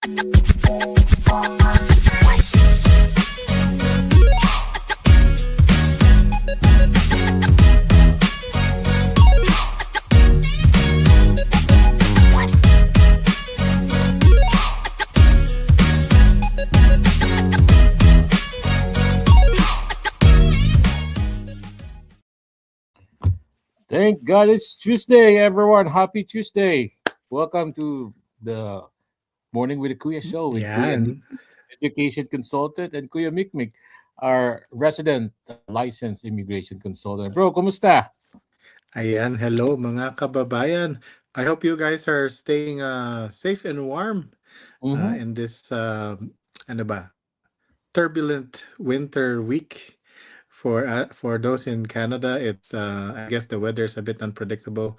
Thank God it's Tuesday, everyone. Happy Tuesday. Welcome to the Morning with the Kuya show with Kuya Yan. Nick, education consultant, and Kuya Mikmik, our resident licensed immigration consultant. Bro, kumusta? Ayan, hello mga kababayan. I hope you guys are staying safe and warm Mm-hmm. in this ano ba, turbulent winter week. For those in Canada, it's I guess the weather is a bit unpredictable.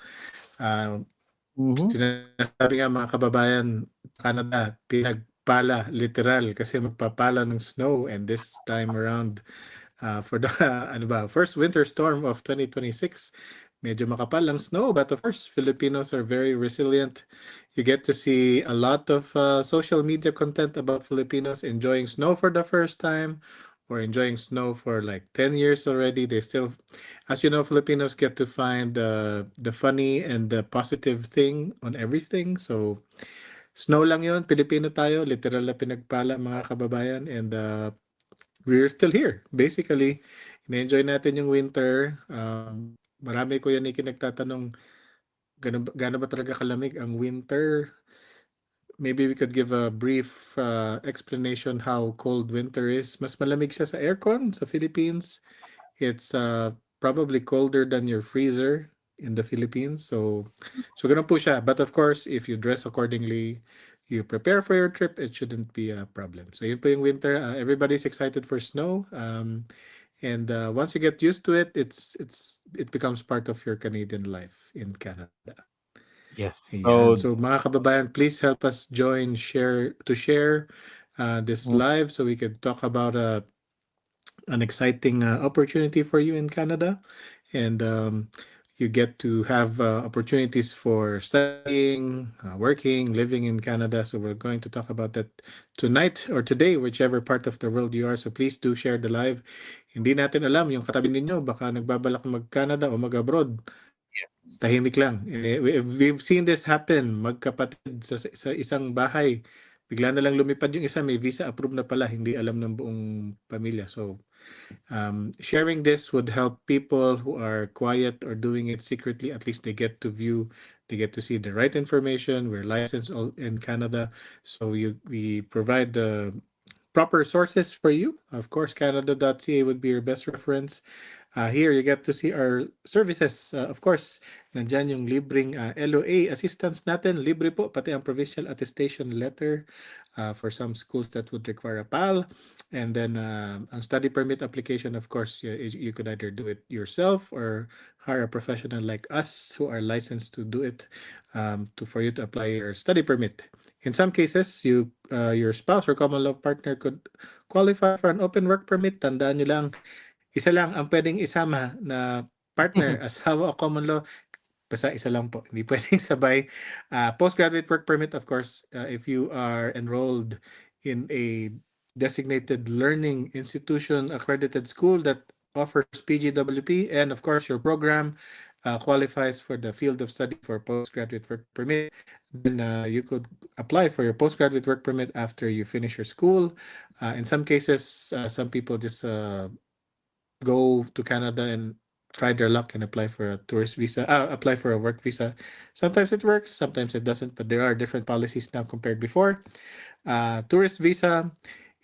Uh, Mm-hmm. Sinasabi nga mga kababayan, Canada, pinagpala literal kasi magpapala ng snow, and this time around for the ano ba, first winter storm of 2026. Medyo makapal ang snow, but of course, Filipinos are very resilient. You get to see a lot of social media content about Filipinos enjoying snow for the first time or enjoying snow for like 10 years already. They still, as you know, Filipinos get to find the funny and the positive thing on everything. So, snow lang yon, Pilipino tayo, literal na pinagpala mga kababayan, and we're still here. Basically, na-enjoy natin yung winter. Marami ko yan nagtatanong, gaano ba talaga kalamig ang winter? Maybe we could give a brief explanation how cold winter is. Mas malamig siya sa aircon sa Philippines. It's probably colder than your freezer in the Philippines. So ganun po siya. But of course, if you dress accordingly, you prepare for your trip, it shouldn't be a problem. So yun po yung winter. Everybody's excited for snow. And once you get used to it, it becomes part of your Canadian life in Canada. Yes. Ayan. So, So mga kababayan, please help us share this mm, live so we can talk about an exciting opportunity for you in Canada, and you get to have opportunities for studying, working, living in Canada. So we're going to talk about that tonight or today, whichever part of the world you are. So please do share the live. Hindi natin alam yung katabi ninyo, baka nagbabalak mag-Canada o mag-abroad. yes. Tahimik lang. We've seen this happen, magkapatid sa isang bahay. Bigla na lang lumipad yung isa, may visa approved na pala, hindi alam ng buong pamilya. So, sharing this would help people who are quiet or doing it secretly. At least they get to see the right information. We're licensed in Canada, so we provide the proper sources for you. Of course, Canada.ca would be your best reference. Here, you get to see our services. Of course, nandyan yung libreng LOA assistance natin. Libre po, pati ang provincial attestation letter for some schools that would require a PAL. And then, ang study permit application, of course, you could either do it yourself or hire a professional like us who are licensed to do it for you to apply your study permit. In some cases, your spouse or common law partner could qualify for an open work permit. Tandaan nyo lang, isa lang ang pwedeng isama na partner, asawa o common law. Basta isa lang po. Hindi pwedeng sabay. Postgraduate work permit, of course, if you are enrolled in a designated learning institution accredited school that offers PGWP, and of course your program qualifies for the field of study for postgraduate work permit, then you could apply for your postgraduate work permit after you finish your school. In some cases, some people just go to Canada and try their luck and apply for a tourist visa, apply for a work visa. Sometimes it works, sometimes it doesn't, but there are different policies now compared before. Tourist visa,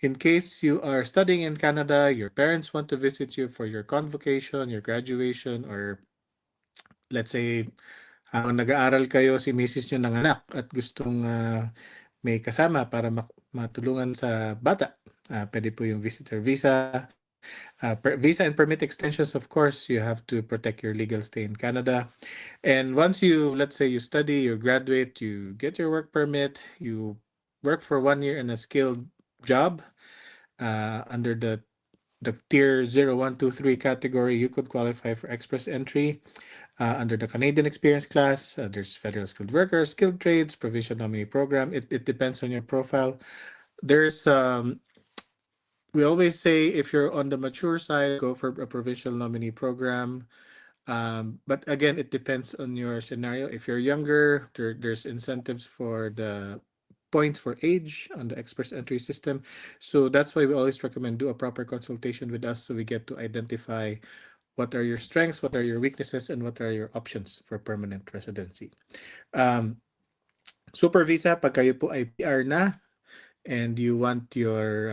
in case you are studying in Canada, your parents want to visit you for your convocation, your graduation, or let's say, nag-aaral kayo, si misis nyo nanganak at gustong may kasama para matulungan sa bata. Pwede po yung visitor visa. Visa and permit extensions, of course, you have to protect your legal stay in Canada. And once let's say you study, you graduate, you get your work permit, you work for 1 year in a skilled job under the the tier 0, 1, 2, 3 category, you could qualify for express entry. Under the Canadian Experience class, there's Federal Skilled Workers, Skilled Trades, Provincial Nominee Program. It depends on your profile. There's we always say if you're on the mature side, go for a provincial nominee program. But again, it depends on your scenario. If you're younger, there's incentives for the points for age on the express entry system. So that's why we always recommend do a proper consultation with us so we get to identify what are your strengths, what are your weaknesses, and what are your options for permanent residency. Um, Super Visa, pag kayo po ay PR na, and you want your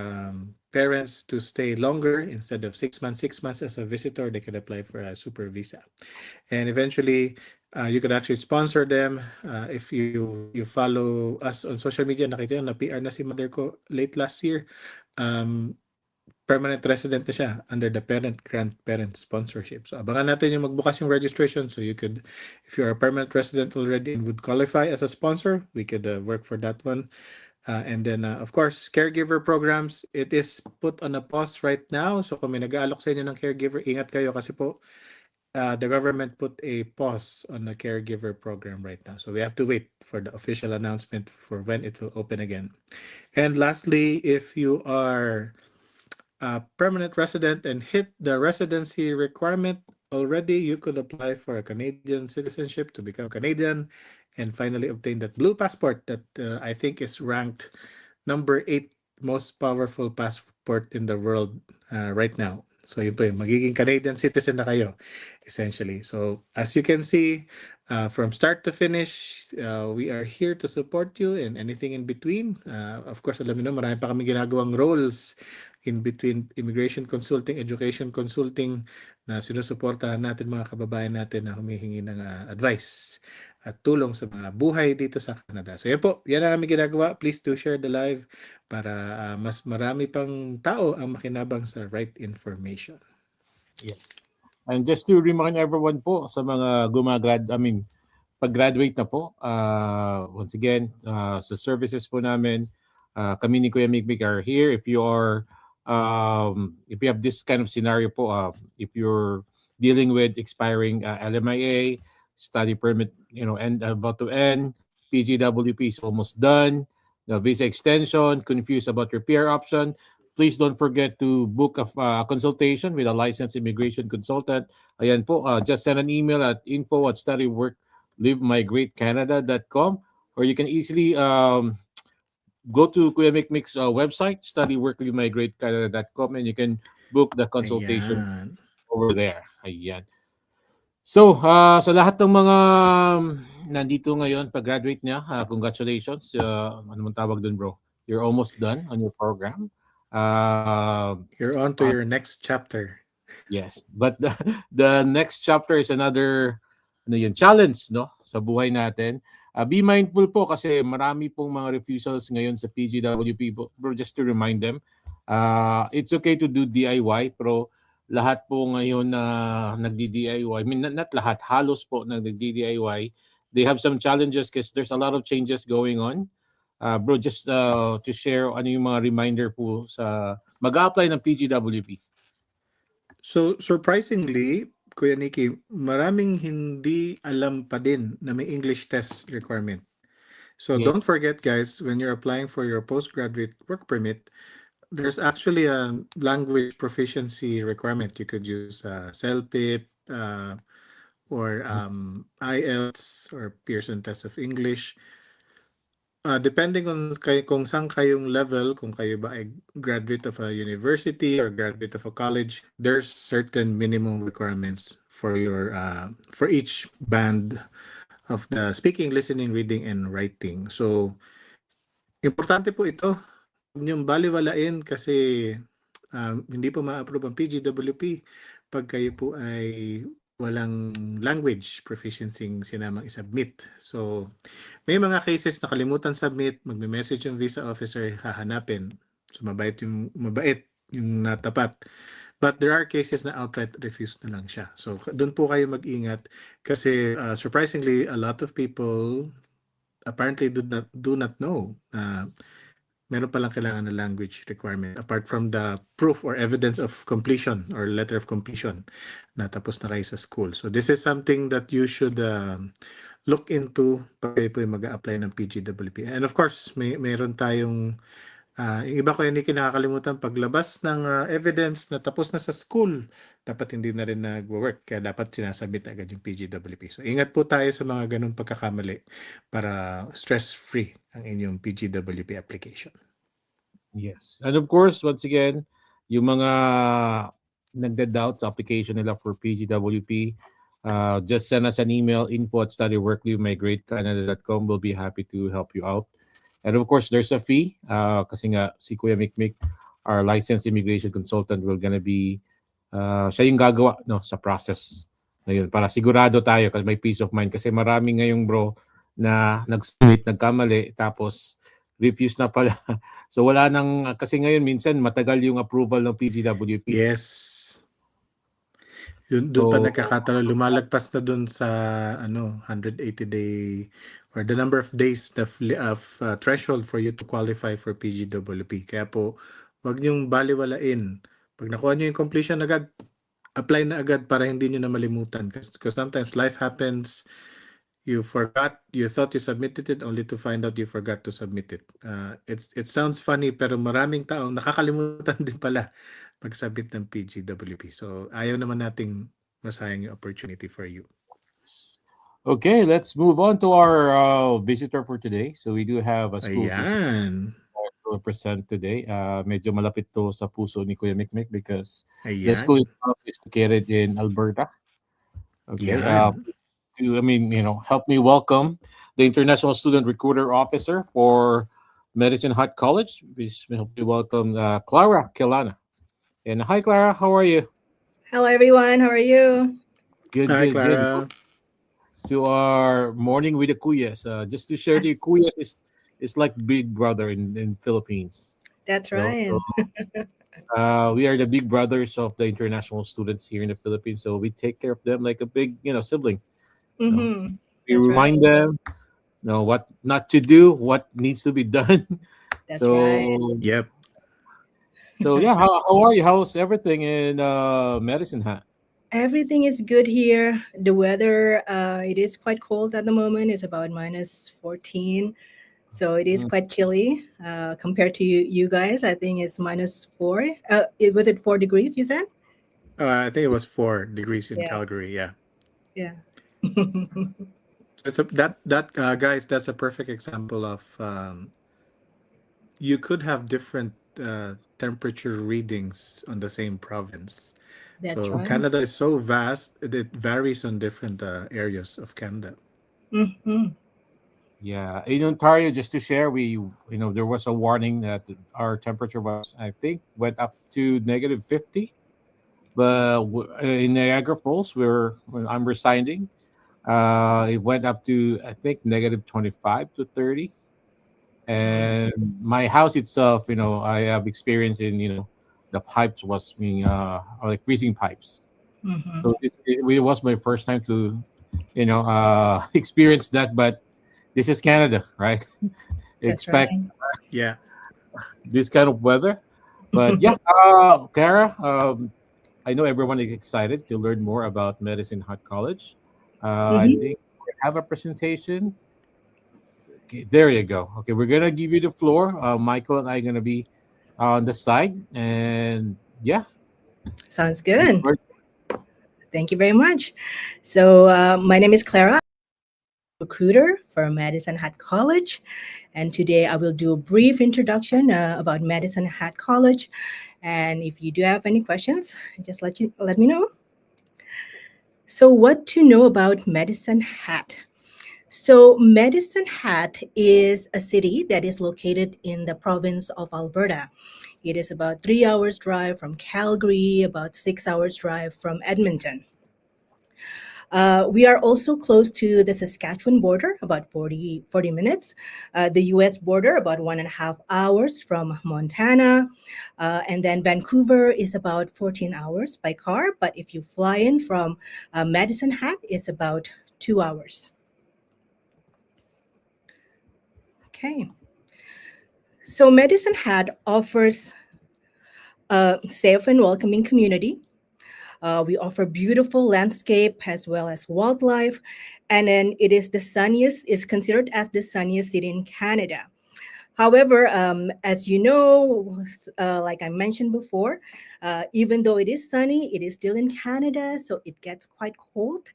parents to stay longer instead of 6 months, 6 months as a visitor, they can apply for a super visa. And eventually, you could actually sponsor them. If you follow us on social media, nakita nyo na PR na si mother ko late last year. Permanent resident na siya under the parent-grandparent sponsorship. So abangan natin yung magbukas yung registration so you could, if you're a permanent resident already and would qualify as a sponsor, we could work for that one. And then, of course, caregiver programs, it is put on a pause right now. So kung may nag-aalok sa inyo ng caregiver, ingat kayo kasi po, the government put a pause on the caregiver program right now. So we have to wait for the official announcement for when it will open again. And lastly, if you are a permanent resident and hit the residency requirement already, you could apply for a Canadian citizenship to become Canadian and finally obtain that blue passport that I think is ranked number 8 most powerful passport in the world right now. So yun po yun, magiging Canadian citizen na kayo, essentially. So as you can see, from start to finish, we are here to support you and anything in between. Of course, alam niyo, marami pa kami ginagawang roles in between immigration consulting, education consulting na sinusuportahan natin mga kababayan natin na humihingi ng advice at tulong sa mga buhay dito sa Canada. So yan po, yan ang aming ginagawa. Please do share the live para mas marami pang tao ang makinabang sa right information. Yes. And just to remind everyone po sa mga pag-graduate na po, once again, sa services po namin, kami ni Kuya Mikmik are here. If you have this kind of scenario po, if you're dealing with expiring LMIA, study permit, and about to end, PGWP is almost done, the visa extension, confused about your PR option, please don't forget to book a consultation with a licensed immigration consultant. Ayan po, just send an email at info@studyworklivemigratecanada.com, or you can easily go to Kuya Mikmik's website, studyworklivemigratecanada.com, and you can book the consultation over there. Ayan. So, sa lahat ng mga nandito ngayon, pag-graduate niya, congratulations. Ano man tawag dun, bro? You're almost done on your program. You're on to your next chapter. Yes, but the next chapter is another challenge, no, sa buhay natin. Be mindful po kasi marami pong mga refusals ngayon sa PGWP. Bro, just to remind them, it's okay to do DIY, pero lahat po ngayon na nagdi-DIY, I mean, not lahat, halos po na nagdi-DIY, they have some challenges because there's a lot of changes going on. Bro, just to share ano yung mga reminder po sa mag-a-apply ng PGWP. So surprisingly, Kuya Nikki, maraming hindi alam pa din na may English test requirement. So don't forget, guys, when you're applying for your postgraduate work permit, there's actually a language proficiency requirement. You could use CELPIP or IELTS or Pearson Test of English. Depending on kung saan kayong level, kung kayo ba ay graduate of a university or graduate of a college, there's certain minimum requirements for your for each band of the speaking, listening, reading, and writing. So, importante po ito. Huwag niyong baliwalain kasi hindi po ma-approve ang PGWP pag kayo po ay walang language proficiency sinamang isubmit. So, may mga cases na kalimutan submit, magme-message yung visa officer, hahanapin. So, mabait yung natapat. But there are cases na outright refuse na lang siya. So, doon po kayo mag-ingat kasi surprisingly, a lot of people apparently do not know meron palang kailangan na language requirement apart from the proof or evidence of completion or letter of completion na tapos na kayo sa school. So this is something that you should look into pag kayo po yung mag-a-apply ng PGWP. And of course, meron tayong yung iba ko hindi kinakalimutan paglabas ng evidence na tapos na sa school, dapat hindi na rin nag-work. Kaya dapat sinasubmit agad yung PGWP. So ingat po tayo sa mga ganung pagkakamali para stress-free ang inyong PGWP application. Yes. And of course, once again, yung mga nagda-doubt sa application nila for PGWP, just send us an email, info@studyworkleavemygreatcanada.com. We'll be happy to help you out. And of course, there's a fee kasi nga si Kuya Mikmik, our licensed immigration consultant, will gonna be siya yung gagawa no sa process na yun para sigurado tayo kasi may peace of mind kasi marami ngayong bro na nag-submit, nagkamali tapos refuse na pala. So wala nang kasi ngayon minsan matagal yung approval ng PGWP. Yes. Doon pa So, nagkakatalo, lumalagpas na doon sa 180 day or the number of days of threshold for you to qualify for PGWP. Kaya po, wag niyong baliwalain. Pag nakuha niyo yung completion agad, apply na agad para hindi niyo na malimutan. Because sometimes life happens, you forgot, you thought you submitted it only to find out you forgot to submit it. It sounds funny pero maraming taong nakakalimutan din pala mag-submit ng PGWP. So ayaw naman nating masayang yung opportunity for you. okay, let's move on to our visitor for today. So we do have a school Ayan. to present today. Medyo malapit to sa puso ni Kuya Mikmik because the Ayan. school itself is located in Alberta. Okay. Yan. Help me welcome the International Student Recruiter Officer for Medicine Hat College. Please help me welcome Clara Kelana. And hi, Clara. How are you? Hello, everyone. How are you? Good, Hi, good, Clara. good. To our morning with the Kuyas. Just to share, the Kuyas is like big brother in Philippines. That's You know, right. so, we are the big brothers of the international students here in the Philippines. So we take care of them like a big, sibling. Mm-hmm. We That's remind them, what not to do, what needs to be done. That's so, right. Yep. So yeah, how are you? How's everything in Medicine Hat? Everything is good here. The weather, it is quite cold at the moment. It's about minus 14. So it is quite chilly compared to you guys. I think it's minus 4. Was it 4 degrees, you said? I think it was 4 degrees in Yeah. Calgary. Yeah. Yeah. Guys, that's a perfect example of you could have different temperature readings on the same province. That's So right. Canada is so vast, it varies on different areas of Canada. Mm-hmm. Yeah, in Ontario, just to share, there was a warning that our temperature was, I think, went up to -50. But in Niagara Falls, when I'm residing, it went up to I think -25 to 30. And my house itself, I have experience in, the pipes was being like freezing pipes. Mm-hmm. So it was my first time to, experience that. But this is Canada, right? That's Expect right. Yeah. this kind of weather. But yeah, Kara, I know everyone is excited to learn more about Medicine Hat College. I Mm-hmm. think we have a presentation. Okay, there you go. Okay, we're gonna give you the floor. Michael and I are gonna be on the side, and yeah, Sounds good. Thank you very much. So my name is Clara, recruiter for Madison Hat College, and today I will do a brief introduction about Madison Hat College. And if you do have any questions, just let me know. So, what to know about Medicine Hat? So, Medicine Hat is a city that is located in the province of Alberta. It is about 3 hours drive from Calgary, about 6 hours drive from Edmonton. We are also close to the Saskatchewan border, about 40 minutes. The US border, about 1.5 hours from Montana. And then Vancouver is about 14 hours by car. But if you fly in from Medicine Hat, it's about 2 hours. Okay. So Medicine Hat offers a safe and welcoming community. We offer beautiful landscape as well as wildlife, and then it is the sunniest. Is considered as the sunniest city in Canada. However, as you know, like I mentioned before, even though it is sunny, it is still in Canada, so it gets quite cold.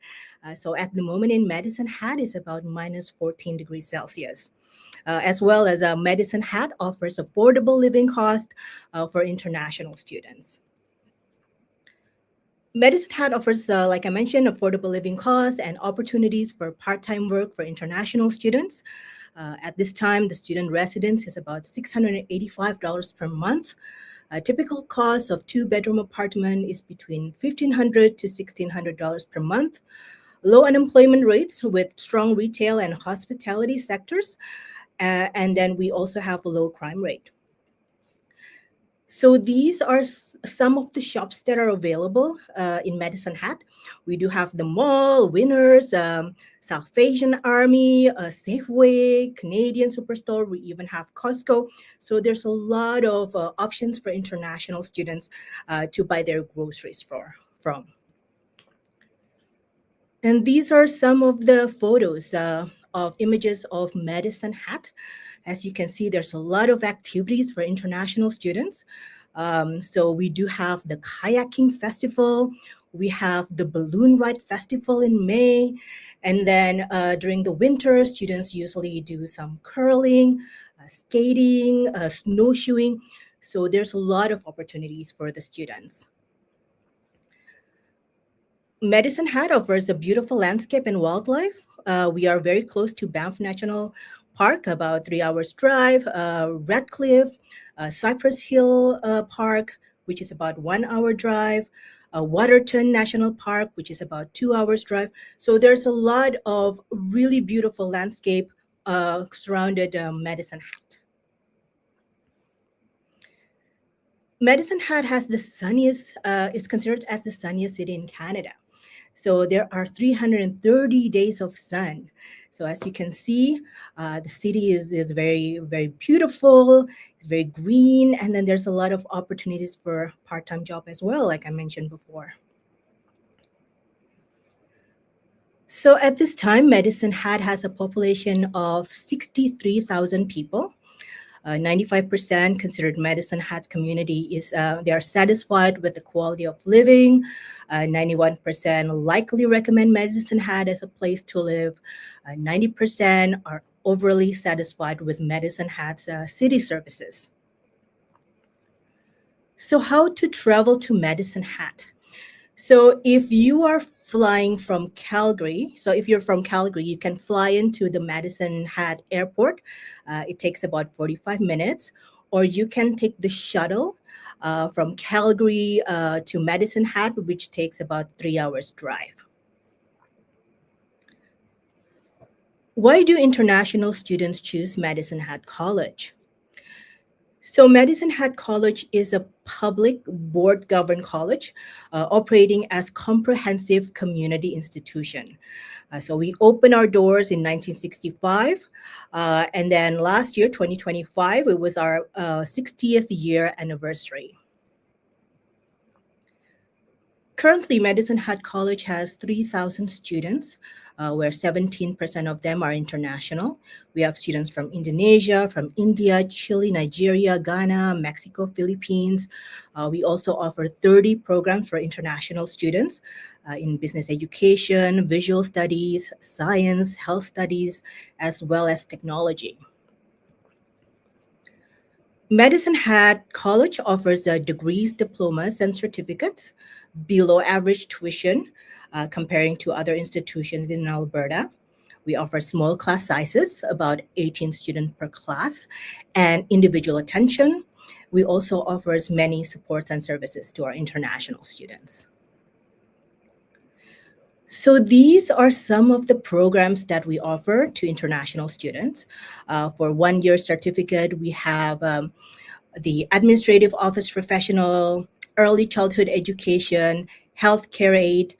So at the moment in Medicine Hat is about minus 14 degrees Celsius. As well as Medicine Hat offers affordable living cost for international students. Medicine Hat offers, like I mentioned, affordable living costs and opportunities for part-time work for international students. At this time, the student residence is about $685 per month. A typical cost of two-bedroom apartment is between $1,500 to $1,600 per month. Low unemployment rates with strong retail and hospitality sectors. And then we also have a low crime rate. So these are some of the shops that are available in Medicine Hat. We do have the mall, Winners, South Asian Army, Safeway, Canadian Superstore. We even have Costco. So there's a lot of options for international students to buy their groceries from. And these are some of the photos of images of Medicine Hat. As you can see, there's a lot of activities for international students. So we do have the kayaking festival. We have the balloon ride festival in May. And then during the winter, students usually do some curling, skating, snowshoeing. So there's a lot of opportunities for the students. Medicine Hat offers a beautiful landscape and wildlife. We are very close to Banff National Park, about 3 hours drive, Redcliffe, Cypress Hill Park, which is about 1 hour drive, Waterton National Park, which is about 2 hours drive. So there's a lot of really beautiful landscape surrounded Medicine Hat. Medicine Hat has the sunniest, is considered as the sunniest city in Canada. So there are 330 days of sun. So as you can see, the city is very, very beautiful. It's very green. And then there's a lot of opportunities for part-time job as well, like I mentioned before. So at this time, Medicine Hat has a population of 63,000 people. 95% considered Medicine Hat's community is they are satisfied with the quality of living. 91% likely recommend Medicine Hat as a place to live. 90% are overly satisfied with Medicine Hat's city services. So how to travel to Medicine Hat? So if you are flying from Calgary, so if you're from Calgary, you can fly into the Medicine Hat Airport. It takes about 45 minutes. Or you can take the shuttle from Calgary to Medicine Hat, which takes about 3 hours drive. Why do international students choose Medicine Hat College? So Medicine Hat College is a public board-governed college operating as comprehensive community institution. So we opened our doors in 1965, and then last year, 2025, it was our 60th year anniversary. Currently, Medicine Hat College has 3,000 students, where 17% of them are international. We have students from Indonesia, from India, Chile, Nigeria, Ghana, Mexico, Philippines. We also offer 30 programs for international students in business education, visual studies, science, health studies, as well as technology. Medicine Hat College offers degrees, diplomas, and certificates below average tuition comparing to other institutions in Alberta. We offer small class sizes, about 18 students per class, and individual attention. We also offer many supports and services to our international students. So these are some of the programs that we offer to international students. For 1 year certificate, we have the Administrative Office Professional, Early Childhood Education, Healthcare Aid.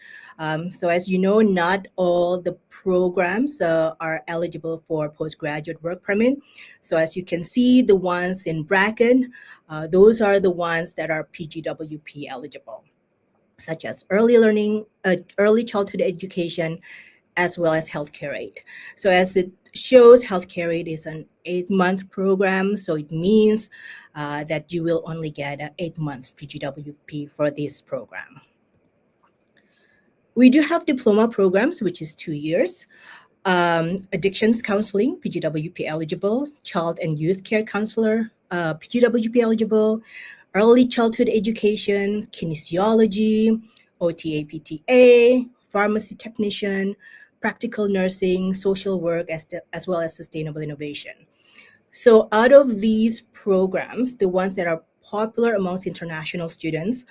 So as you know, not all the programs are eligible for postgraduate work permit. So as you can see, the ones in bracket, those are the ones that are PGWP eligible, such as early learning, early childhood education, as well as healthcare aid. So as it shows, healthcare aid is an 8-month program. So it means that you will only get an 8-month PGWP for this program. We do have diploma programs, which is 2 years. Addictions counseling, PGWP eligible. Child and youth care counselor, PGWP eligible. Early childhood education, kinesiology, OTA, PTA, pharmacy technician, practical nursing, social work, as well as sustainable innovation. So out of these programs, the ones that are popular amongst international students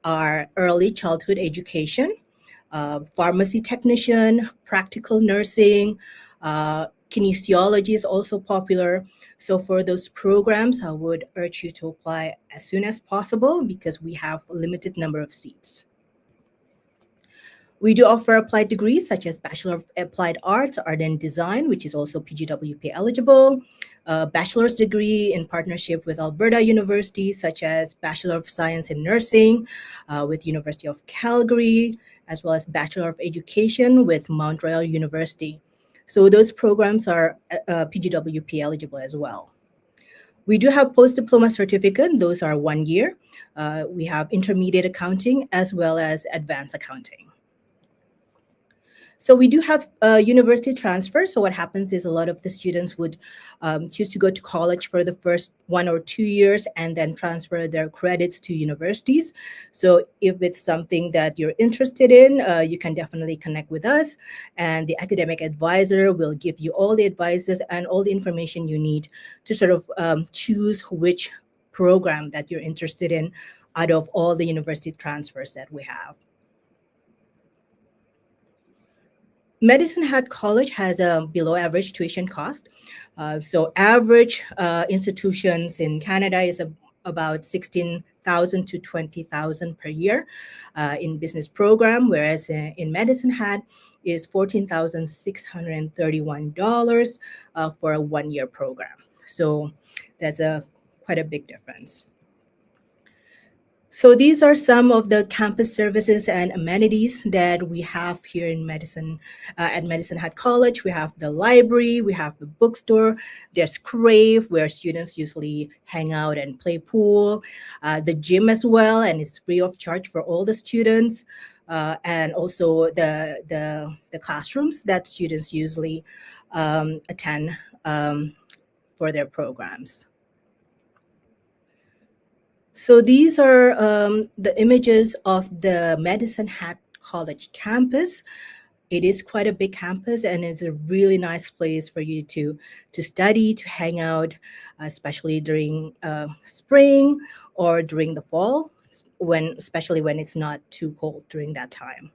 are early childhood education, pharmacy technician, practical nursing, kinesiology is also popular. So for those programs, I would urge you to apply as soon as possible because we have a limited number of seats. We do offer applied degrees such as Bachelor of Applied Arts, Art and Design, which is also PGWP eligible, bachelor's degree in partnership with Alberta University, such as Bachelor of Science in Nursing with University of Calgary, as well as Bachelor of Education with Mount Royal University. So those programs are PGWP eligible as well. We do have post-diploma certificate. Those are 1 year. We have intermediate accounting as well as advanced accounting. So we do have university transfer. So what happens is a lot of the students would choose to go to college for the first 1 or 2 years and then transfer their credits to universities. So if it's something that you're interested in, you can definitely connect with us. And the academic advisor will give you all the advices and all the information you need to sort of choose which program that you're interested in out of all the university transfers that we have. Medicine Hat College has a below average tuition cost. So average institutions in Canada is about 16,000 to 20,000 per year in business program, whereas in Medicine Hat is $14,631 for a 1-year program. So that's quite a big difference. So these are some of the campus services and amenities that we have here in Medicine, at Medicine Hat College. We have the library, we have the bookstore, there's Crave, where students usually hang out and play pool, the gym as well, and it's free of charge for all the students, and also the classrooms that students usually attend for their programs. So these are the images of the Medicine Hat College campus. It is quite a big campus, and it's a really nice place for you to study, to hang out, especially during spring or during the fall, especially when it's not too cold during that time.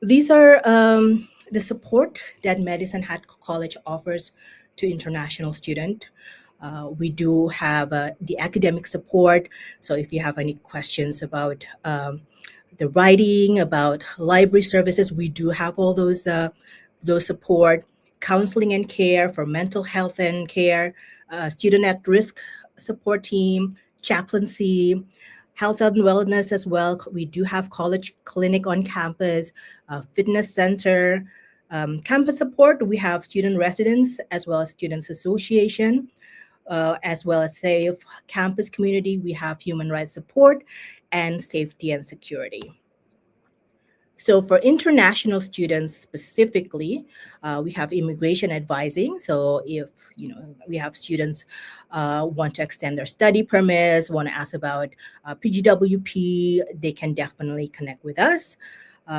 These are the support that Medicine Hat College offers to international students. We do have the academic support. So if you have any questions about the writing, about library services, we do have all those support, counseling and care for mental health and care, student at risk support team, chaplaincy, health and wellness as well. We do have college clinic on campus, fitness center, campus support. We have student residence as well as students association. As well as safe campus community, we have human rights support and safety and security. So for international students specifically, we have immigration advising. So if we have students want to extend their study permits, want to ask about PGWP, they can definitely connect with us.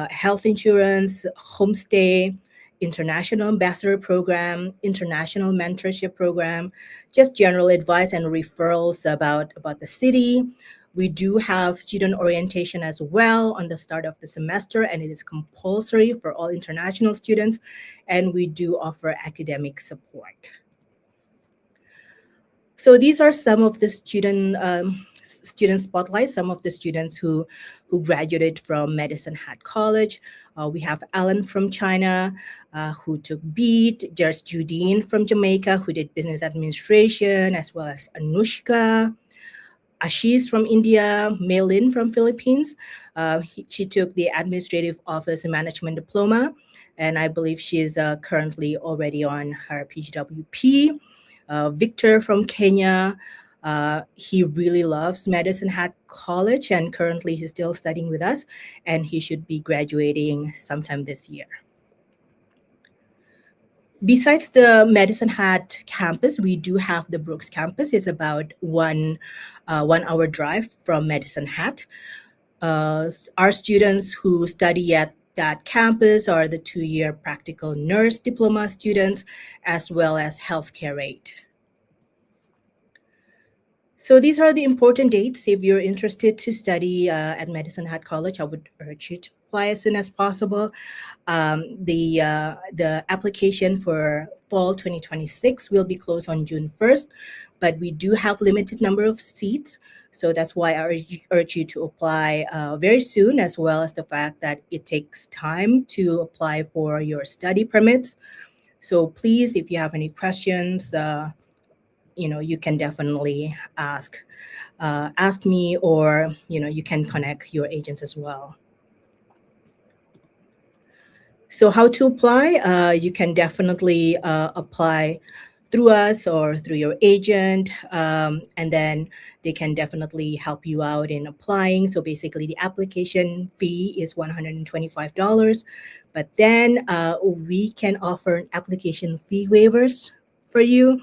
Health insurance, homestay, international ambassador program, international mentorship program, just general advice and referrals about the city. We do have student orientation as well on the start of the semester, and it is compulsory for all international students, and we do offer academic support. So these are some of the student student spotlight, some of the students who graduated from Medicine Hat College. We have Alan from China, who took BEAT. There's Judine from Jamaica, who did business administration, as well as Anushka. Ashish from India, Maylin from Philippines. She took the Administrative Office and Management Diploma, and I believe she's currently already on her PGWP. Victor from Kenya, he really loves Medicine Hat College, and currently he's still studying with us, and he should be graduating sometime this year. Besides the Medicine Hat campus, we do have the Brooks campus. It's about 1 hour drive from Medicine Hat. Our students who study at that campus are the 2-year practical nurse diploma students, as well as healthcare aide. So these are the important dates. If you're interested to study at Medicine Hat College, I would urge you to apply as soon as possible. The application for fall 2026 will be closed on June 1st, but we do have limited number of seats. So that's why I urge you to apply very soon, as well as the fact that it takes time to apply for your study permits. So please, if you have any questions, you can definitely ask me, or you can connect your agents as well. So how to apply? You can definitely apply through us or through your agent, and then they can definitely help you out in applying. So basically the application fee is $125, but then we can offer an application fee waivers for you.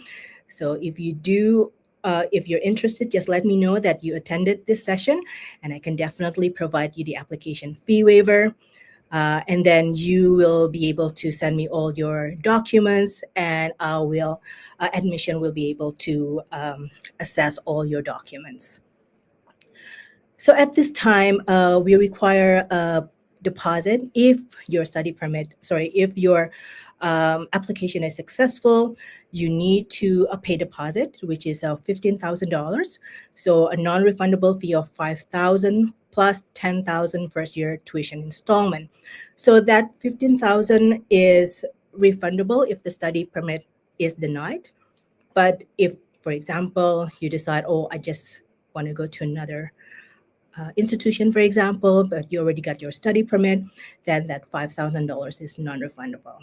So if you're interested, just let me know that you attended this session, and I can definitely provide you the application fee waiver. And then you will be able to send me all your documents, and admission will be able to assess all your documents. So at this time, we require a deposit if your application is successful. You need to pay deposit, which is $15,000. So a non-refundable fee of $5,000 plus $10,000 first year tuition installment. So that $15,000 is refundable if the study permit is denied. But if, for example, you decide, I just want to go to another institution, for example, but you already got your study permit, then that $5,000 is non-refundable.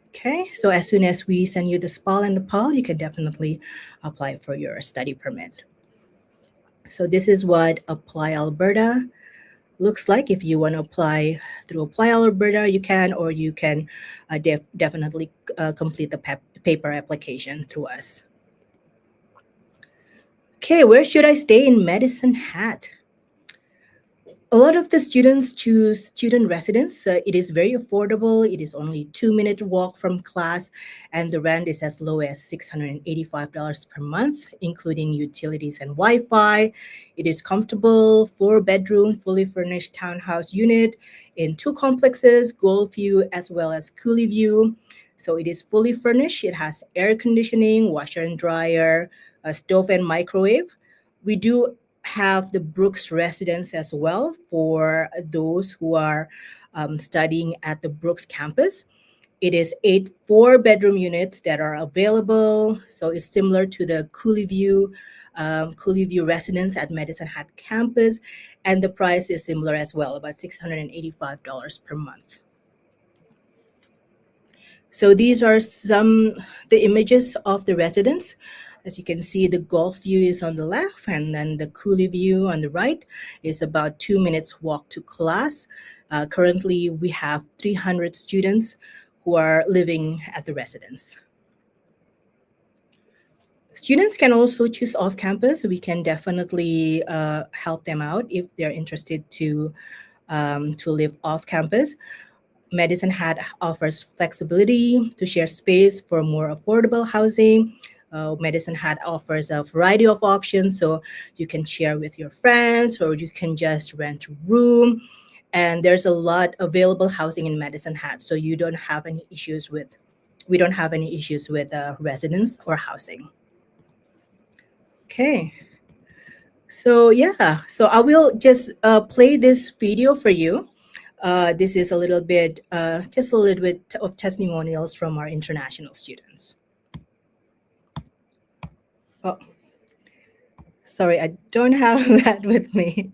Okay, so as soon as we send you the SPAL and the PAL, you can definitely apply for your study permit. So this is what Apply Alberta looks like. If you want to apply through Apply Alberta, you can, or you can definitely complete the paper application through us. Okay, where should I stay in Medicine Hat? A lot of the students choose student residence. It is very affordable. It is only 2-minute walk from class, and the rent is as low as $685 per month, including utilities and Wi-Fi. It is comfortable, 4-bedroom, fully furnished townhouse unit in 2 complexes, Goldview as well as Cooley View. So it is fully furnished. It has air conditioning, washer and dryer, a stove and microwave. We do have the Brooks residence as well for those who are studying at the Brooks campus. It is 8 4-bedroom units that are available. So it's similar to the Cooley View residence at Medicine Hat campus. And the price is similar as well, about $685 per month. So these are the images of the residence. As you can see, the Gulf View is on the left, and then the Cooley View on the right is about 2 minutes walk to class. Currently, we have 300 students who are living at the residence. Students can also choose off-campus. We can definitely help them out if they're interested to live off-campus. Medicine Hat offers flexibility to share space for more affordable housing. Medicine Hat offers a variety of options, so you can share with your friends, or you can just rent a room. And there's a lot available housing in Medicine Hat, so we don't have any issues with residence or housing. Okay, So yeah, so I will just play this video for you. This is a little bit, just a little bit of testimonials from our international students. Oh, sorry, I don't have that with me.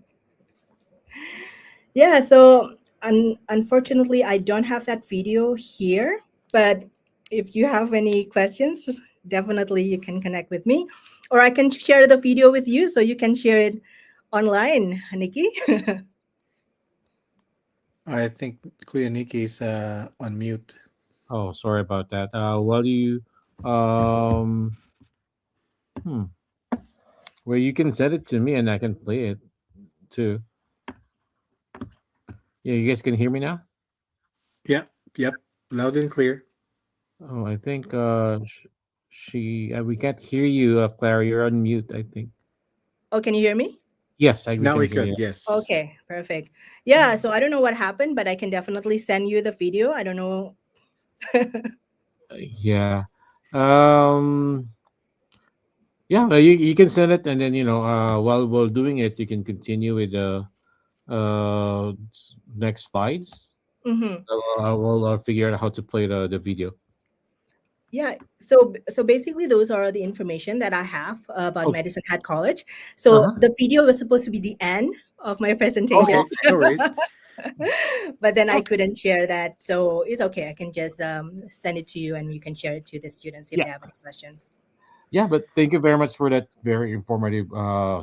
Yeah, so unfortunately, I don't have that video here. But if you have any questions, definitely you can connect with me, or I can share the video with you so you can share it online, Nikki. I think Kuya Nikki is on mute. Oh, sorry about that. Well, you, um, hmm, well, you can send it to me and I can play it too. Yeah, you guys can hear me now. Yep, yep, loud and clear. Oh, I think she we can't hear you, Clara. You're on mute. I think. Oh, can you hear me? Yes, we Now can we hear you. could, yes. Okay, perfect. Yeah, so I don't know what happened, but I can definitely send you the video. I don't know. Yeah. Um. Yeah. You can send it, and then while we're doing it, you can continue with the next slides. Hmm. I will figure out how to play the video. Yeah, so basically those are the information that I have about Oh. Medicine Hat College. Uh So huh. the video was supposed to be the end of my presentation, Okay, no worries. but then I Okay. couldn't share that. So it's okay. I can just send it to you, and you can share it to the students if Yeah. they have any questions. Yeah, but thank you very much for that very informative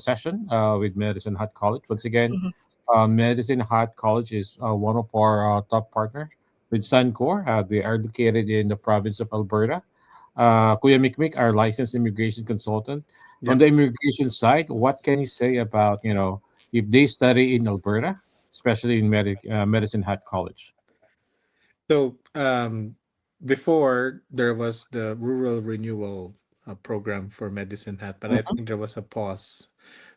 session with Medicine Hat College. Once again, Mhm. Medicine Hat College is one of our top partners with Sun-Cor. They are located in the province of Alberta. Kuya Mikmik, our licensed immigration consultant. On Yep. the immigration side, what can you say about, if they study in Alberta, especially in Medicine Hat College? So before there was the rural renewal program for Medicine Hat, but I Mhm. think there was a pause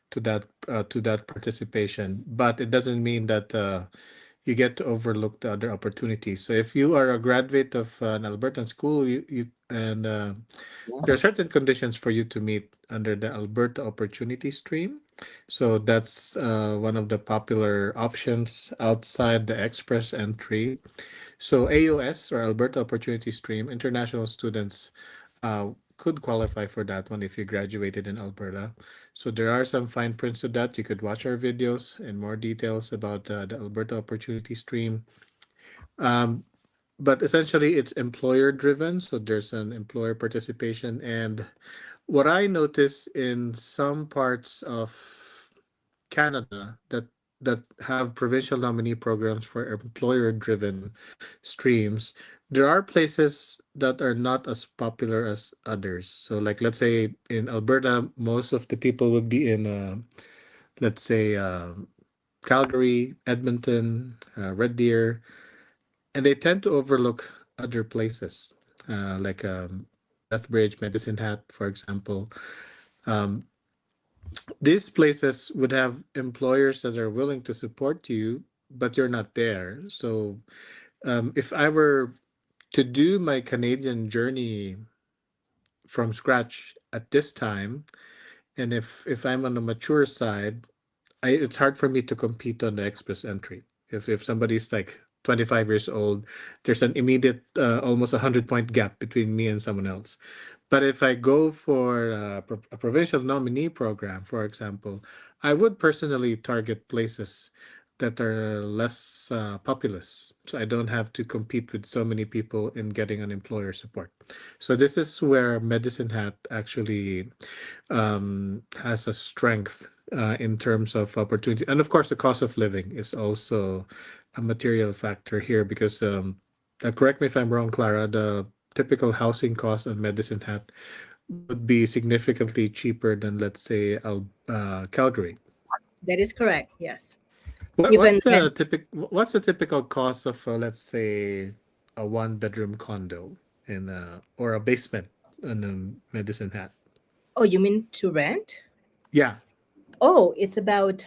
to that participation. But it doesn't mean that you get to overlook the other opportunities. So if you are a graduate of an Albertan school, you and there are certain conditions for you to meet under the Alberta Opportunity Stream. So that's one of the popular options outside the express entry. So AOS or Alberta Opportunity Stream, international students could qualify for that one if you graduated in Alberta. So there are some fine prints to that. You could watch our videos and more details about the Alberta Opportunity Stream. Um, but essentially, it's employer driven. So there's an employer participation. And what I notice in some parts of Canada that have provincial nominee programs for employer-driven streams, there are places that are not as popular as others. So, like let's say in Alberta, most of the people would be in, let's say, Calgary, Edmonton, Red Deer, and they tend to overlook other places, like Lethbridge, Medicine Hat, for example. Um, these places would have employers that are willing to support you, but you're not there. So, if I were to do my Canadian journey from scratch at this time, and if I'm on the mature side, it's hard for me to compete on the express entry. If somebody's like 25 years old, there's an immediate almost 100-point gap between me and someone else. But if I go for a provincial nominee program, for example, I would personally target places that are less populous. So I don't have to compete with so many people in getting an employer support. So this is where Medicine Hat actually has a strength in terms of opportunity. And of course, the cost of living is also a material factor here because, correct me if I'm wrong, Clara, the typical housing cost on Medicine Hat would be significantly cheaper than, let's say, Calgary. That is correct. Yes. What, Even what's the typical what's the typical cost of, let's say, a one-bedroom condo in or a basement in a Medicine Hat? oh, you mean to rent? Yeah. Oh, it's about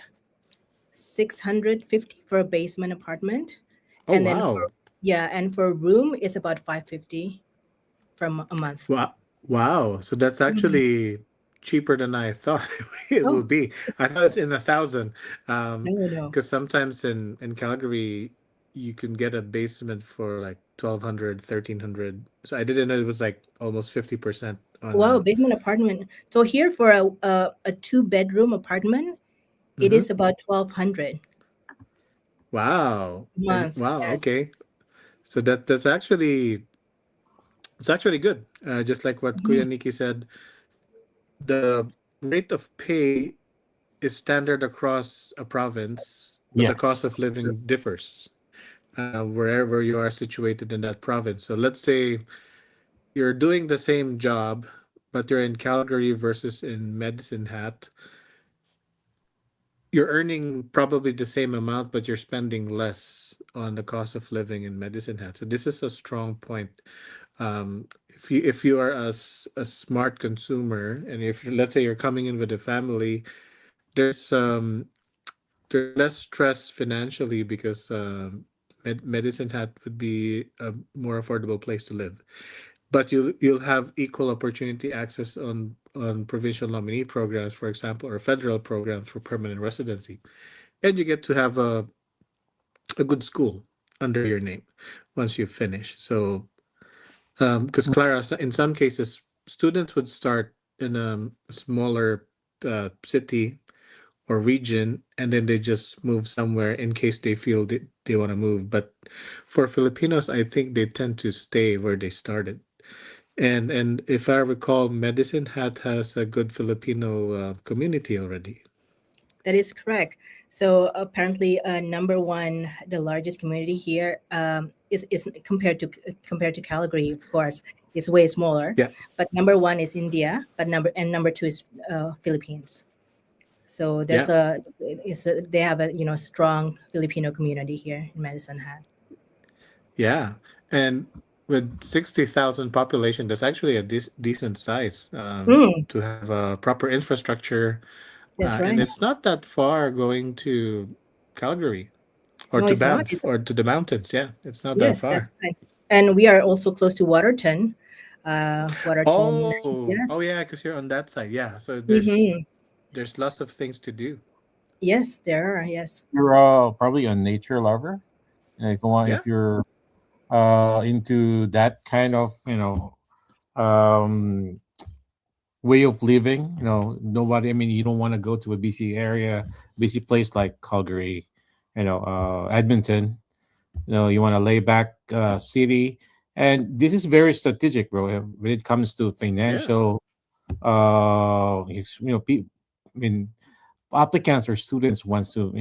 650 for a basement apartment, Oh, and then for wow. yeah, and for a room it's about 550 for a month. Wow. Wow. So that's Mhm. actually cheaper than I thought it Oh, would be. I thought it's in 1,000. no, no. Because sometimes in Calgary, you can get a basement for like 1,200, 1,300. So I didn't know it was like almost 50% on Wow, a. basement apartment. So here for a two-bedroom apartment, it Mhm. is about 1,200 Wow. a And month. wow, Yes. okay. So that's actually it's actually good. Just like what Kuya Mhm. Nikki said, the rate of pay is standard across a province, but the cost Yes. of living differs wherever you are situated in that province. So let's say you're doing the same job, but you're in Calgary versus in Medicine Hat. You're earning probably the same amount, but you're spending less on the cost of living in Medicine Hat. So this is a strong point. If you are a smart consumer, and if let's say you're coming in with a family, there's there's less stress financially because Medicine Hat would be a more affordable place to live. But you'll have equal opportunity access on provincial nominee programs, for example, or federal programs for permanent residency, and you get to have a good school under your name once you finish. So, because Clara, in some cases, students would start in a smaller city or region, and then they just move somewhere in case they feel they want to move. But for Filipinos, I think they tend to stay where they started. And if I recall, Medicine Hat has a good Filipino community already. That is correct. So apparently, number one, the largest community here is compared to Calgary, of course, is way smaller. Yeah, But number one is India, but number two is Philippines. So yeah, they have a strong Filipino community here in Medicine Hat. yeah. And with 60,000 population, that's actually a decent size Mm, to have a proper infrastructure. that's And right. it's not that far going to Calgary or No, to it's not. Banff or to the mountains. Yeah, it's not that Yes, that's far. right. And we are also close to Waterton. Waterton. Oh Yes. yeah, because you're on that side. Yeah, so Mm-hmm. there's lots of things to do. Yes, there are. Yes. You're probably a nature lover. If you want, Yeah, if you're into that kind of um, way of living, nobody. I mean, you don't want to go to a busy area, busy place like Calgary, Edmonton. You want to lay back city, and this is very strategic, bro. When it comes to yeah. financial, I mean, applicants or students wants to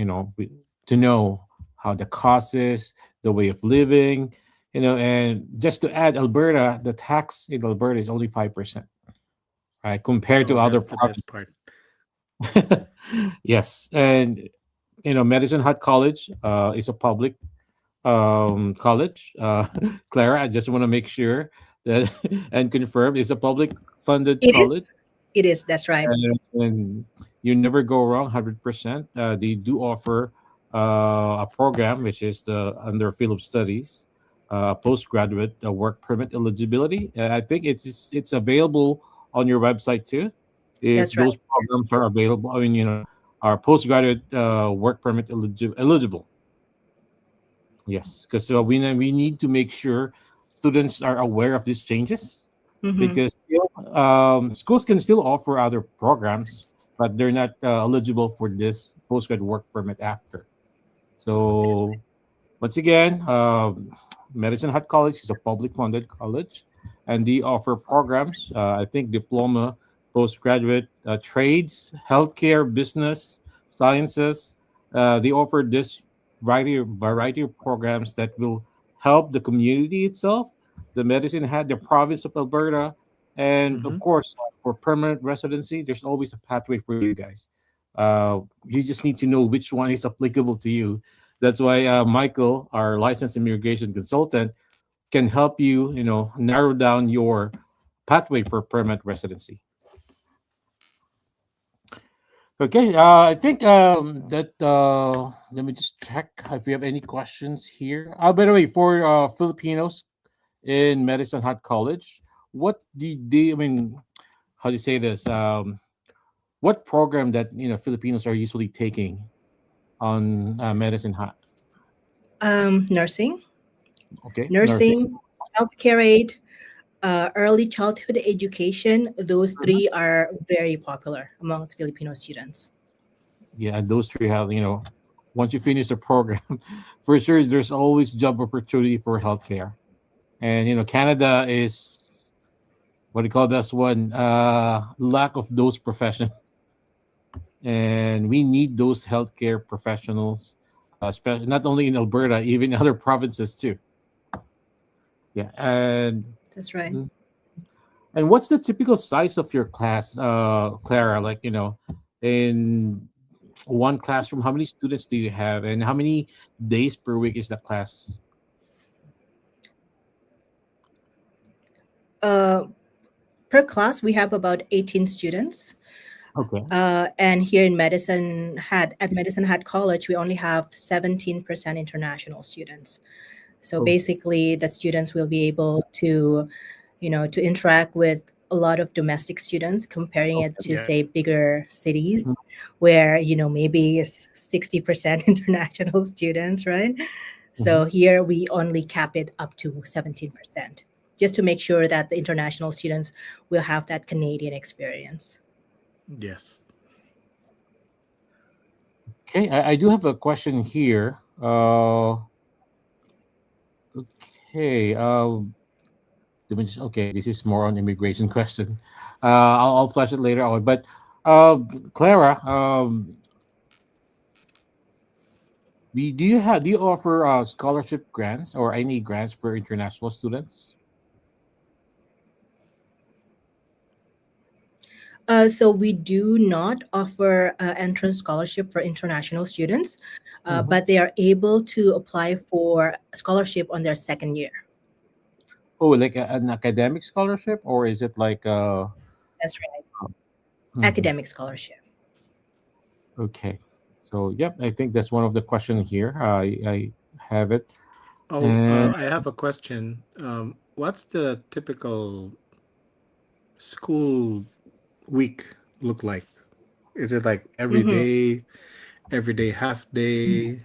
to know how the cost is, the way of living, and just to add, Alberta, the tax in Alberta is only 5%, right, compared to Oh, other that's the best provinces. part. Yes, and Medicine Hat College is a public college. Clara, I just want to make sure that and confirm it's a public funded It is. college, It is. That's right. and you never go wrong 100%. They do offer a program which is the under field of studies, postgraduate work permit eligibility. I think it's available on your website too, if That's right. those programs are available. I mean, are postgraduate work permit eligible. Yes, because we need to make sure students are aware of these changes, Mm-hmm. because schools can still offer other programs, but they're not eligible for this postgrad work permit after. So once again, Medicine Hat College is a public funded college, and they offer programs. I think diploma, postgraduate, trades, healthcare, business, sciences. They offer this variety of programs that will help the community itself. The Medicine Hat, the province of Alberta, and Mm-hmm. of course, for permanent residency, there's always a pathway for you guys. You just need to know which one is applicable to you. That's why Michael, our licensed immigration consultant, can help you, narrow down your pathway for permanent residency. Okay, I think that let me just check if we have any questions here. By the way, for Filipinos in Medicine Hat College, what do you do? I mean, how do you say this? what program that Filipinos are usually taking on medicine hat? Nursing, Okay, nursing. nursing, healthcare aid, early childhood education. Those Mhm. three are very popular amongst Filipino students. Yeah, those three have once you finish the program, for sure there's always job opportunity for healthcare. And Canada is what do you call this one? Lack of those professions, and we need those healthcare professionals, especially not only in Alberta, even in other provinces too. Yeah, That's right. and what's the typical size of your class, Clara? Like in one classroom, how many students do you have, and how many days per week is the class? Uh, per class, we have about 18 students. Okay. And here in Medicine Hat College, we only have 17% international students. So Oh, basically, the students will be able to, to interact with a lot of domestic students, comparing it okay. to, Yeah. say, bigger cities where, maybe it's 60% international students, right? Mhm. So here we only cap it up to 17%, just to make sure that the international students will have that Canadian experience. Yes. Okay, I do have a question here. Okay. Okay, this is more on immigration question. I'll flash it later on. But uh, Clara, do you offer scholarship grants or any grants for international students? So we do not offer entrance scholarship for international students, Mhm. but they are able to apply for scholarship on their second year. Oh, like an academic scholarship, or is it like That's right, mhm. academic scholarship. Okay. So yep, I think that's one of the questions here. I have it, Oh, and I have a question. What's the typical school week look like? Is it like Mhm. every day, half day,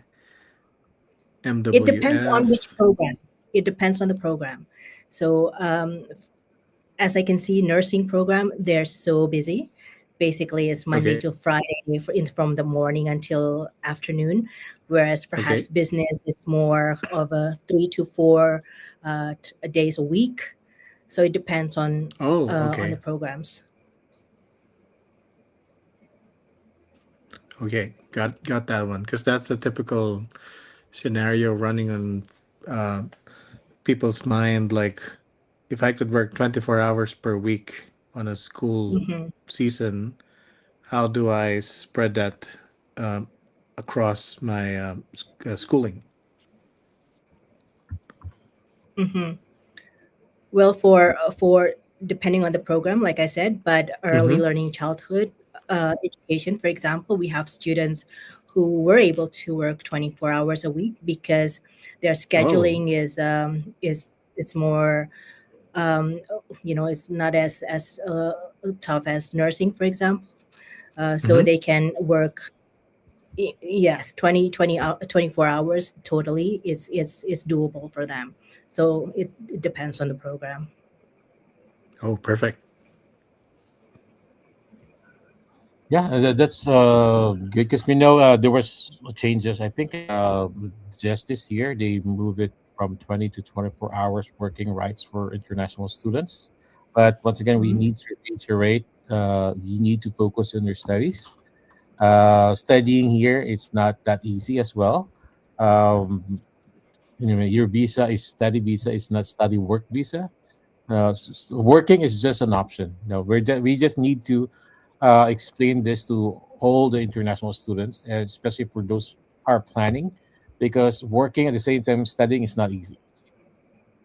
It depends on MWF? which program. It depends on the program. So as I can see, nursing program, they're so busy. Basically, it's Monday Okay, to Friday from the morning until afternoon, whereas perhaps okay. business is more of a 3 to 4 days a week. So it depends Oh, on the okay, programs. okay. Got that one because that's a typical scenario running on uh, people's mind. Like, if I could work 24 hours per week on a school Hmm. season, how do I spread that um, across my schooling? Hmm. Well, for depending on the program, like I said, but early Mm-hmm. learning childhood education, for example, we have students who were able to work 24 hours a week because their Oh. scheduling is more it's not as tough as nursing, for example. So Mm-hmm. they can work yes 24 hours totally. It's doable for them. So it depends on the program. Oh, perfect. yeah, that's good because we know there was changes. I think just this year they moved it from 20 to 24 hours working rights for international students. But once again, we Mhm. need to reiterate: you need to focus on your studies. Studying here, it's not that easy as well. Um, your visa is study visa, it's not study work visa. Working is just an option. No, we just need to explain this to all the international students, and especially for those who are planning, because working at the same time studying is not easy.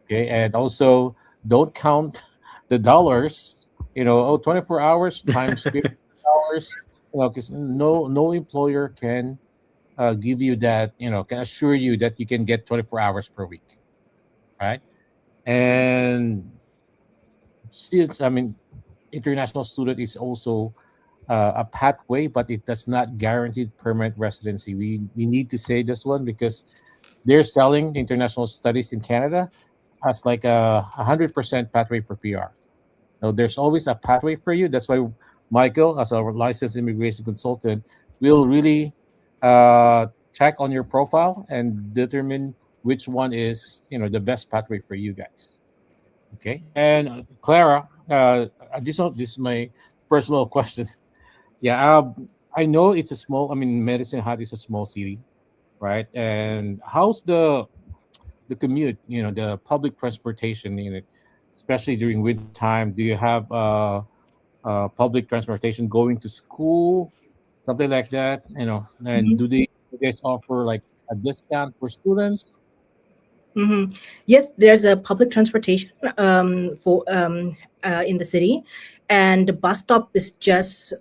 Okay, and also don't count the dollars. 24 hours times 50 hours. Because no employer can give you that. Can assure you that you can get 24 hours per week, right? And since international student is also a pathway, but it does not guarantee permanent residency. We need to say this one because they're selling international studies in Canada as like a 100% pathway for PR. So there's always a pathway for you. That's why Michael, as a licensed immigration consultant, will really check on your profile and determine which one is the best pathway for you guys. Okay, and Clara, this is my personal question. Yeah, I know it's a small. I mean, Medicine Hat is a small city, right? And how's the commute? The public transportation in it, especially during winter time. Do you have public transportation going to school, something like that? And Mhm. do they you guys offer like a discount for students? Mhm. Yes, there's a public transportation for in the city, and the bus stop is just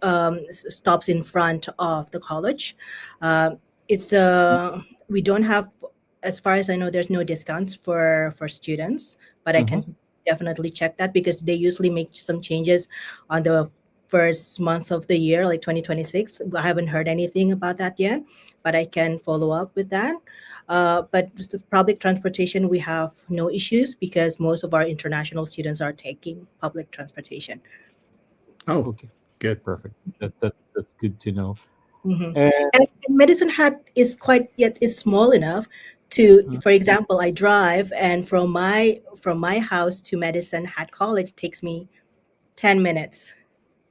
stops in front of the college. Uh, it's we don't have, as far as I know, there's no discounts for students, but I Mm-hmm. can definitely check that because they usually make some changes on the first month of the year, like 2026. I haven't heard anything about that yet, but I can follow up with that. But just the public transportation, we have no issues because most of our international students are taking public transportation. Oh, Okay, good. perfect. That's good to know. Hmm. And And Medicine Hat is quite yet is small enough to, for example, I drive, and from my house to Medicine Hat College takes me 10 minutes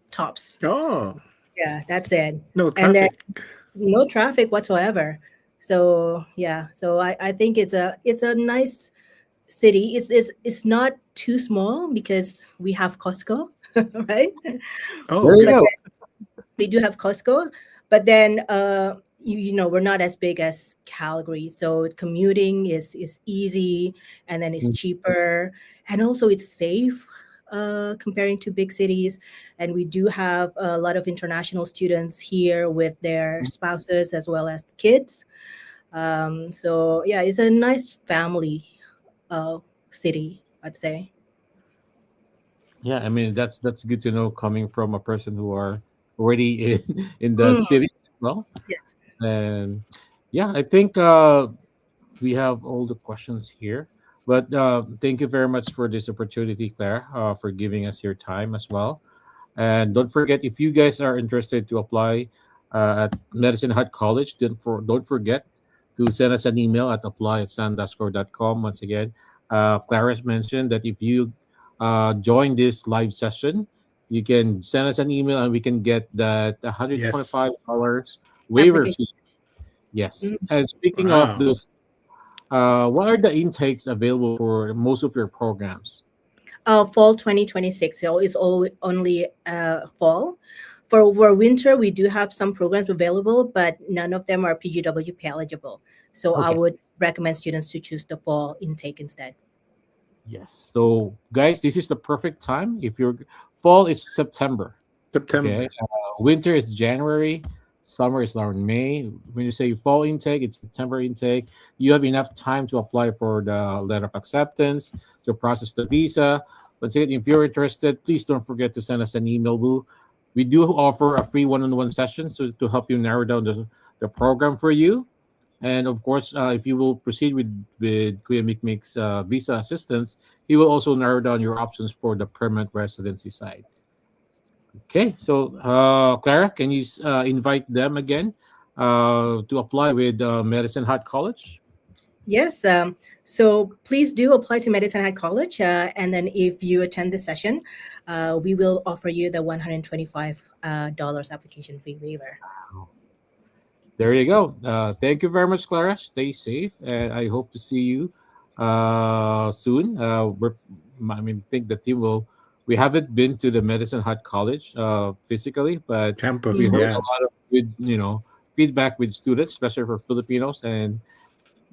tops. Oh, Yeah, that's it. no And then traffic. no traffic whatsoever. So yeah, so I think it's a nice city. It's not too small because we have Costco, right? Oh, there you But good. go. we do have Costco, but then we're not as big as Calgary, so commuting is easy, and then it's cheaper, and also it's safe comparing to big cities. And we do have a lot of international students here with their spouses as well as kids. So yeah, it's a nice family uh, city, I'd say. Yeah, I mean that's good to know coming from a person who are already in the Mm, city as well. yes. And yeah, I think we have all the questions here. But thank you very much for this opportunity, Claire, for giving us your time as well. And don't forget, if you guys are interested to apply at Medicine Hat College, don't forget to send us an email at apply@san-score.com. Once again, Clarice mentioned that if you join this live session, you can send us an email and we can get that Yes. $125 waiver Application. fee. Yes. Mm. And speaking of Wow. those, what are the intakes available for most of your programs? Fall 2026. So it's all only fall. For winter, we do have some programs available, but none of them are PGWP eligible. So I Okay. would recommend students to choose the fall intake instead. Yes. So, guys, this is the perfect time. If your fall is September, okay, September. winter is January, summer is around May. When you say fall intake, it's September intake. You have enough time to apply for the letter of acceptance, to process the visa. Once again, if you're interested, please don't forget to send us an email. We do offer a free one-on-one session so to help you narrow down the program for you. And of course, if you will proceed with Kuya Mikmik's visa assistance, he will also narrow down your options for the permanent residency side. Okay, so Clara, can you invite them again to apply with Medicine Hat College? Yes. So please do apply to Medicine Hat College. And then if you attend the session, we will offer you the $125 application fee waiver. There you go. Thank you very much, Clara. Stay safe, and I hope to see you soon. I mean, think the team will. We haven't been to the Medicine Hat College physically, but we Campus. Mhm. heard Yeah. a lot of good, feedback with students, especially for Filipinos, and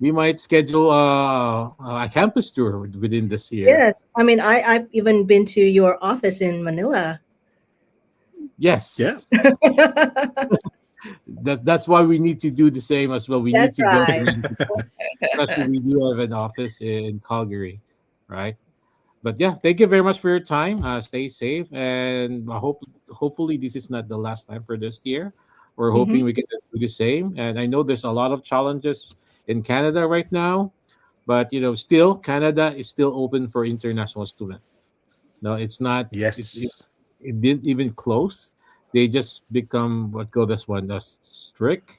we might schedule a campus tour within this year. Yes. I mean, I've even been to your office in Manila. Yeah. Yes, that's why we need to do the same as well. We need That's to go right. there, especially we do have an office in Calgary, right? But yeah, thank you very much for your time. Stay safe, and hopefully this is not the last time for this year. We're Mm-hmm. hoping we can do the same. And I know there's a lot of challenges in Canada right now, but still Canada is still open for international students. No, it's not. Yes. It didn't even close. They just become what go this one strict,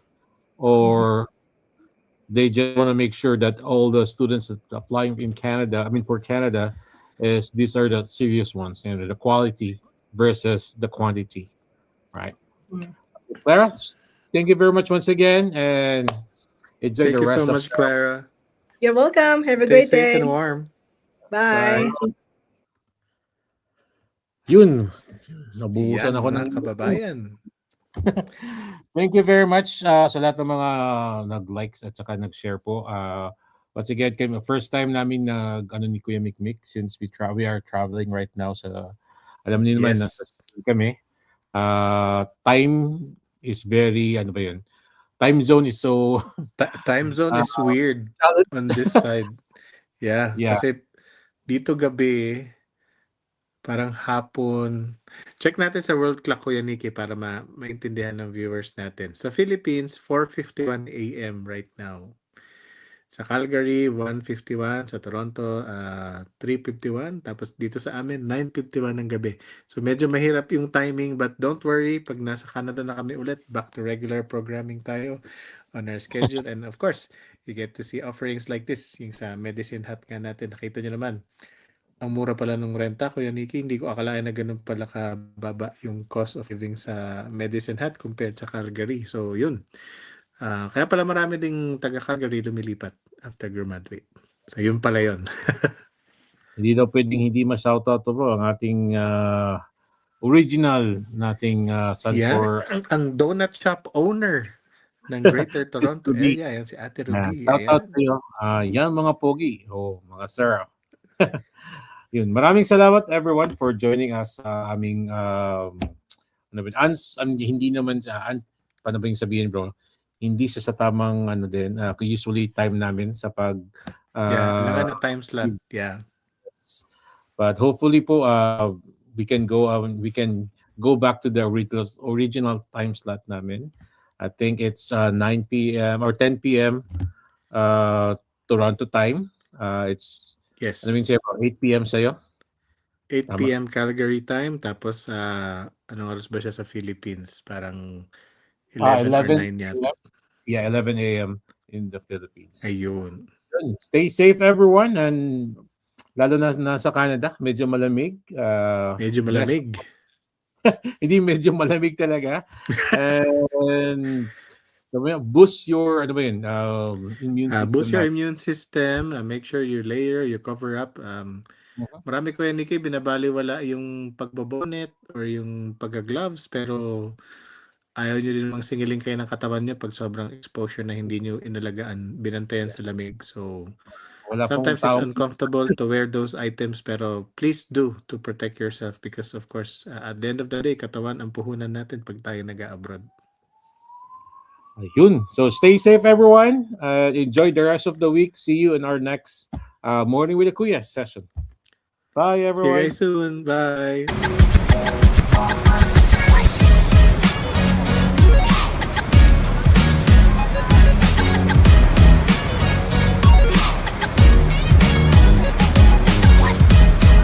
or they just want to make sure that all the students that applying in Canada, I mean for Canada, is these are the serious ones, the quality versus the quantity, right? Mm. Clara, thank you very much once again, and enjoy Thank the you so rest of much, Clara. You're welcome. Have a Stay great safe day. and warm. Bye. Bye. yun. Nabuhusan Yan, ako mga ng kababayan. Thank you very much sa lahat ng mga nag-likes at saka nag-share po. Once again, first time namin ni Kuya Mikmik since we are traveling right now sa alam niyo naman nasa Yes. city kami. Time is very ano ba 'yun? Time zone is so Time zone is weird challenge. on this side. Yeah, Yeah. kasi dito gabi, parang hapon. Check natin sa world clock, Kuya Nikki, para maintindihan ng viewers natin. Sa Philippines, 4:51 a.m. right now. Sa Calgary, 1:51. Sa Toronto, 3:51. Tapos dito sa amin, 9:51 ng gabi. So medyo mahirap yung timing, but don't worry. Pag nasa Canada na kami ulit, back to regular programming tayo on our schedule. And of course, you get to see offerings like this. Yung sa Medicine Hat nga natin, nakita nyo naman. Ang mura pala ng renta, Kuya Nikki. Hindi ko akalain na ganun pala kababa yung cost of living sa Medicine Hat compared sa Calgary. So yun. Kaya pala marami ding taga-Calgary lumilipat after graduate. So yun pala yun. Hindi daw pwedeng hindi ma-shoutout to bro ang ating original nating Sun-Cor. Ang donut shop owner ng Greater Miss Toronto Ruby. area. Yan si Ate Yeah, Ruby. shout out Ayan. sa iyo. Yan mga pogi. Mga sir. Yun. Maraming salamat everyone for joining us sa aming hindi naman paano ba yung sabihin bro? Hindi siya sa tamang din usually time namin sa pag Kailangan na time slot. Yeah. But hopefully po we can go back to the original time slot namin. I think it's 9 p.m. or 10 p.m. Toronto time. It's Yes. ano mean 8 p.m. sa'yo? 8 p.m. Calgary time. Tapos, anong oras ba siya sa Philippines? Parang 11 or 9 yata. Yeah, 11 a.m. in the Philippines. Ayun. Stay safe everyone, and lalo na nasa Canada, medyo malamig. Medyo malamig. Hindi medyo malamig talaga. And boost your immune system. Boost your immune system. Make sure you layer, you cover up. Marami ko yan, Nikki, binabaliwala yung pagbabonet or yung pagka-gloves, pero ayaw nyo din singilin kayo ng katawan nyo pag sobrang exposure na hindi nyo inalagaan, binantayan sa lamig. So, sometimes it's uncomfortable to wear those items, pero please do to protect yourself because of course, at the end of the day, katawan ang puhunan natin pag tayo nag-abroad. Ayun. So, stay safe everyone. Enjoy the rest of the week. See you in our next Morning with the Kuyas session. Bye everyone. See you guys soon. Bye.